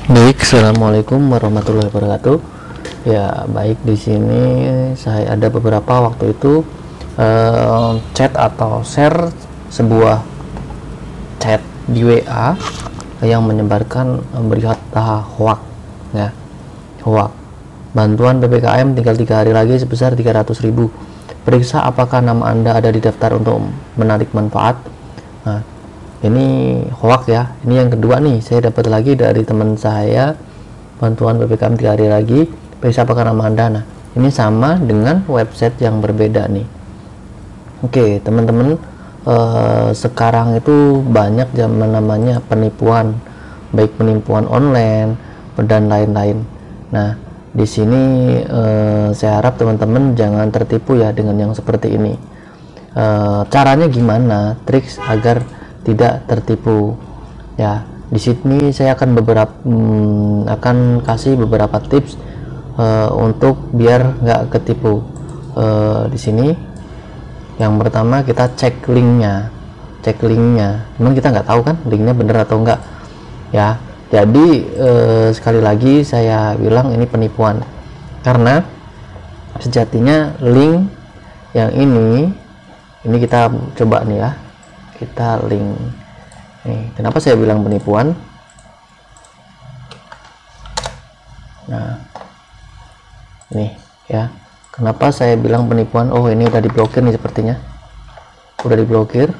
Baik, assalamualaikum warahmatullahi wabarakatuh. Ya, baik, di sini saya ada beberapa waktu itu chat atau share sebuah chat di WA yang menyebarkan berita hoax, ya, hoax. Bantuan PPKM tinggal 3 hari lagi sebesar 300.000. Periksa apakah nama Anda ada di daftar untuk menarik manfaat. Nah, ini hoax ya. Ini yang kedua nih, saya dapat lagi dari teman saya, bantuan PPKM 3 hari lagi, periksa apakah nama Anda. Nah, ini sama dengan website yang berbeda nih. Oke, teman-teman, sekarang itu banyak zaman namanya penipuan, baik penipuan online dan lain-lain. Nah, di sini saya harap teman-teman jangan tertipu ya dengan yang seperti ini. Caranya gimana? Triks agar tidak tertipu ya. Di sini saya akan akan kasih beberapa tips untuk biar nggak ketipu. Di sini yang pertama kita cek linknya. Memang kita nggak tahu kan linknya bener atau enggak ya. Jadi sekali lagi saya bilang ini penipuan, karena sejatinya link yang ini kita coba nih ya, kita link nih. Kenapa saya bilang penipuan? Nah, nih ya, kenapa saya bilang penipuan? Oh, ini udah diblokir nih, sepertinya udah diblokir,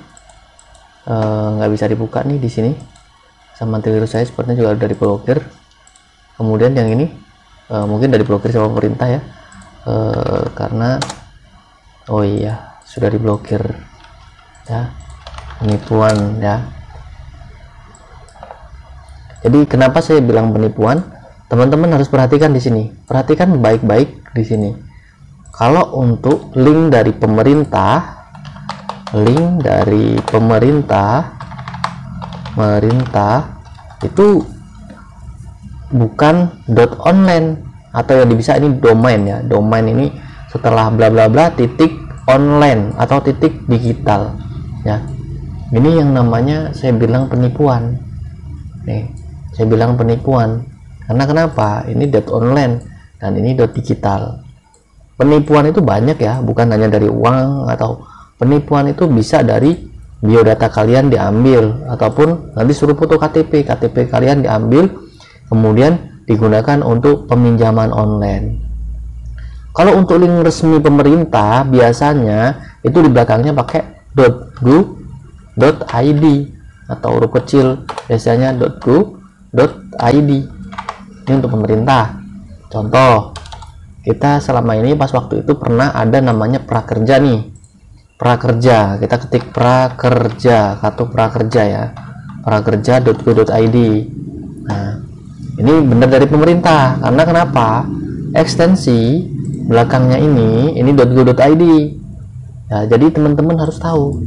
nggak bisa dibuka nih di sini sama antivirus saya, sepertinya juga udah diblokir. Kemudian yang ini mungkin udah diblokir sama pemerintah ya, karena oh iya sudah diblokir ya, penipuan ya. Jadi kenapa saya bilang penipuan? Teman-teman harus perhatikan di sini, perhatikan baik-baik di sini. Kalau untuk link dari pemerintah itu bukan .online, atau yang bisa ini domain ya. Domain ini setelah bla bla bla titik online atau titik digital ya. Ini yang namanya saya bilang penipuan nih. Saya bilang penipuan karena kenapa? Ini .online dan ini .digital. Penipuan itu banyak ya, bukan hanya dari uang, atau penipuan itu bisa dari biodata kalian diambil, ataupun nanti suruh foto KTP kalian diambil, kemudian digunakan untuk peminjaman online. Kalau untuk link resmi pemerintah biasanya itu di belakangnya pakai .go.id atau huruf kecil, biasanya .go.id. Ini untuk pemerintah. Contoh, kita selama ini pas waktu itu pernah ada namanya prakerja nih. Prakerja, kita ketik prakerja, kartu prakerja ya, prakerja.go.id. Nah, ini benar dari pemerintah, karena kenapa? Ekstensi belakangnya ini .go.id ya, jadi teman-teman harus tahu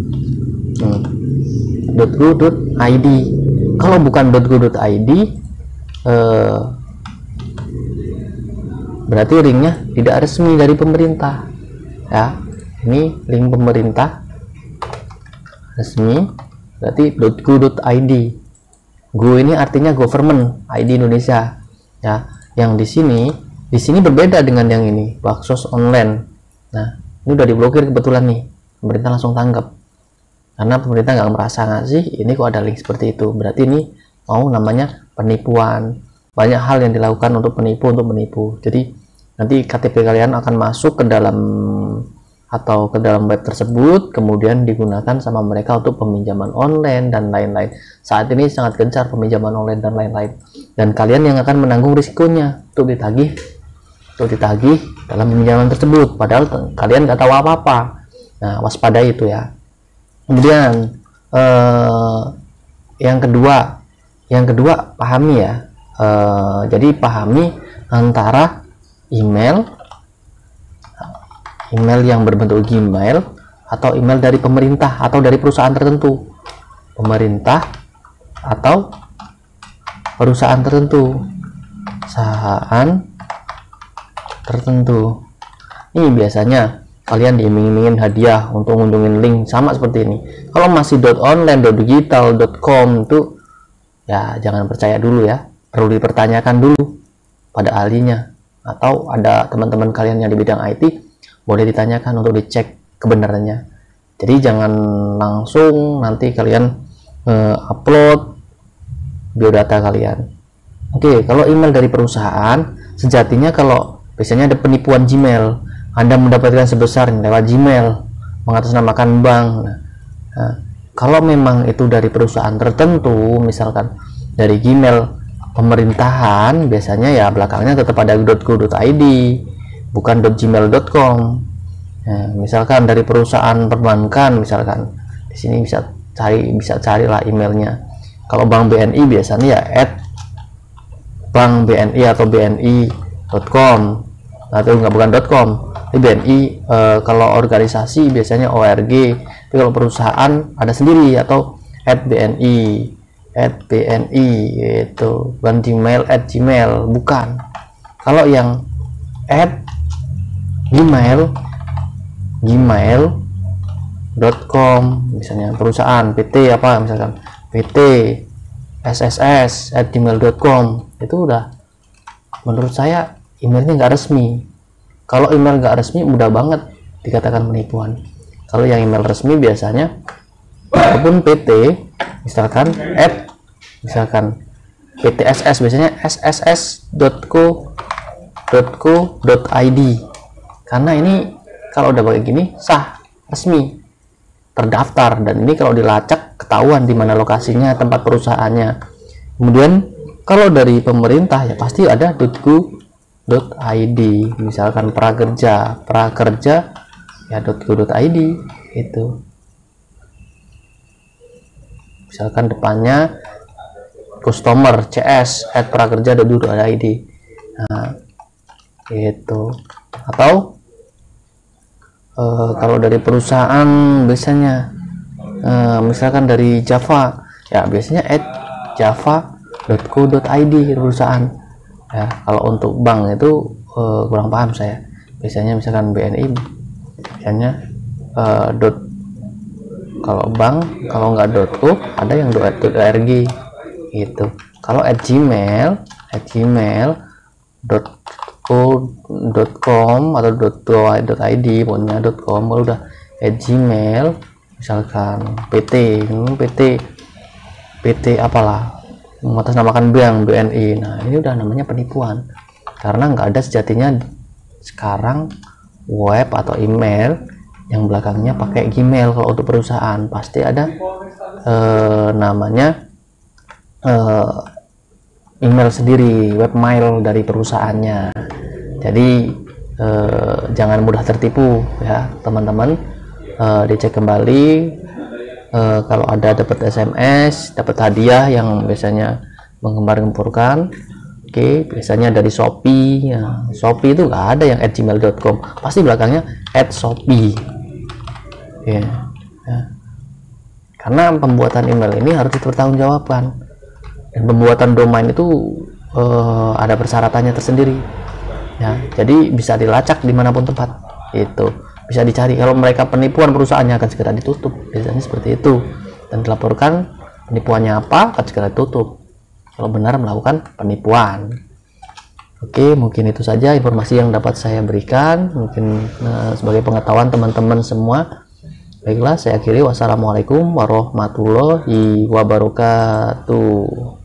.go.id. Kalau bukan .go.id berarti linknya tidak resmi dari pemerintah ya. Ini link pemerintah resmi berarti .go.id. Go ini artinya government, ID Indonesia ya. Yang di sini berbeda dengan yang ini, baksos online. Nah, ini udah diblokir kebetulan nih, pemerintah langsung tanggap karena pemerintah nggak merasa ngasih ini kok ada link seperti itu. Berarti ini mau namanya penipuan. Banyak hal yang dilakukan untuk menipu. Jadi nanti KTP kalian akan masuk ke dalam web tersebut, kemudian digunakan sama mereka untuk peminjaman online dan lain-lain. Saat ini sangat gencar peminjaman online dan lain-lain, dan kalian yang akan menanggung risikonya untuk ditagih dalam peminjaman tersebut, padahal kalian nggak tahu apa-apa. Nah, waspadai itu ya. Kemudian yang kedua pahami ya. Jadi pahami antara email yang berbentuk Gmail atau email dari pemerintah atau dari perusahaan tertentu. Perusahaan tertentu. Ini biasanya kalian diiming-imingin hadiah untuk ngunjungin link sama seperti ini. Kalau masih .online, .digital, .com itu ya jangan percaya dulu ya. perlu dipertanyakan dulu pada ahlinya, atau ada teman-teman kalian yang di bidang IT, boleh ditanyakan untuk dicek kebenarannya. Jadi jangan langsung nanti kalian upload biodata kalian. Oke, kalau email dari perusahaan, sejatinya kalau biasanya ada penipuan Gmail, Anda mendapatkan sebesar lewat Gmail mengatasnamakan bank. Nah, kalau memang itu dari perusahaan tertentu, misalkan dari Gmail pemerintahan, biasanya ya belakangnya tetap ada .go.id, bukan .gmail.com. Nah, misalkan dari perusahaan perbankan, misalkan di sini bisa carilah emailnya. Kalau Bank BNI biasanya ya @bank BNI atau bni.com, atau bukan .com. Di BNI kalau organisasi biasanya org, tapi kalau perusahaan ada sendiri, atau @bni itu bukan Gmail, bukan. Kalau yang gmail.com misalnya perusahaan PT apa, misalkan PT sss@gmail.com, itu udah menurut saya emailnya nggak resmi. Kalau email nggak resmi mudah banget dikatakan penipuan. Kalau yang email resmi biasanya ataupun PT, misalkan PTSS, biasanya sss.co.id, karena ini kalau udah pakai gini sah, resmi, terdaftar, dan ini kalau dilacak ketahuan di mana lokasinya, tempat perusahaannya. Kemudian kalau dari pemerintah ya pasti ada .go.id, misalkan prakerja ya .go.id itu, misalkan depannya customer cs@prakerja.go.id. Nah, itu. Atau kalau dari perusahaan biasanya misalkan dari Java ya biasanya @java.co.id perusahaan ya. Kalau untuk bank itu kurang paham saya, biasanya misalkan BNI biasanya kalau bank, kalau nggak .co ada yang .org gitu. Kalau gmail.com atau .id pokoknya .com, kalau udah @gmail misalkan PT apalah mengatasnamakan bank BNI, nah ini udah namanya penipuan, karena nggak ada sejatinya sekarang web atau email yang belakangnya pakai Gmail. Kalau untuk perusahaan pasti ada namanya email sendiri, webmail dari perusahaannya. Jadi jangan mudah tertipu ya teman-teman. Dicek kembali, kalau ada dapat SMS, dapat hadiah yang biasanya menggembar-gemborkan. Oke, biasanya dari Shopee ya. Shopee itu nggak ada yang @gmail.com, pasti belakangnya @shopee ya. Karena pembuatan email ini harus dipertanggungjawabkan, dan pembuatan domain itu ada persyaratannya tersendiri ya. Jadi bisa dilacak dimanapun tempat, itu bisa dicari. Kalau mereka penipuan, perusahaannya akan segera ditutup, biasanya seperti itu, dan dilaporkan penipuannya apa, akan segera ditutup kalau benar melakukan penipuan. Oke, mungkin itu saja informasi yang dapat saya berikan, mungkin sebagai pengetahuan teman-teman semua. Baiklah, saya akhiri. Wassalamualaikum warahmatullahi wabarakatuh.